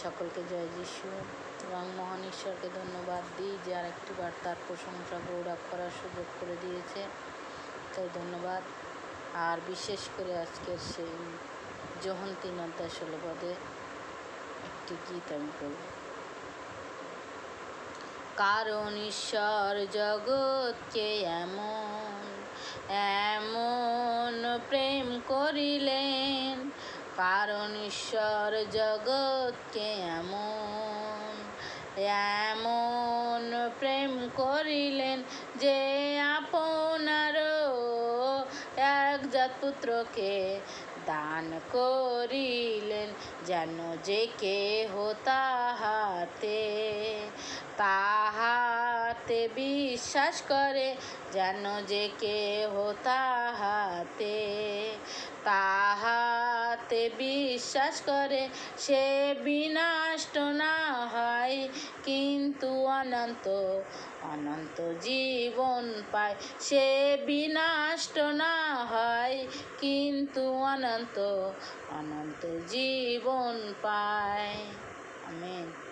সকলকে জয় যিশু। এবং মহান ঈশ্বরকে ধন্যবাদ দিই যে আর একটিবার তার প্রশংসা গৌরব করার সুযোগ করে দিয়েছে, তাই ধন্যবাদ। আর বিশেষ করে আজকের সেই যোহন 3:16 একটি গীত আমি বলব। কারণ ঈশ্বর জগৎকে এমন এমন প্রেম করিলেন, কারণ ঈশ্বর জগৎকে এমন এমন প্রেম করিলেন যে আপনারও একজাত পুত্রকে দান করিলেন, যেন যে কেহ তাহাতে বিশ্বাস করে, যেন যে কেহ তাহাতে বিশ্বাস করে, সে বিনষ্ট না হয় কিন্তু অনন্ত জীবন পায়। সে বিনষ্ট না হয় কিন্তু অনন্ত জীবন পায়। আমেন।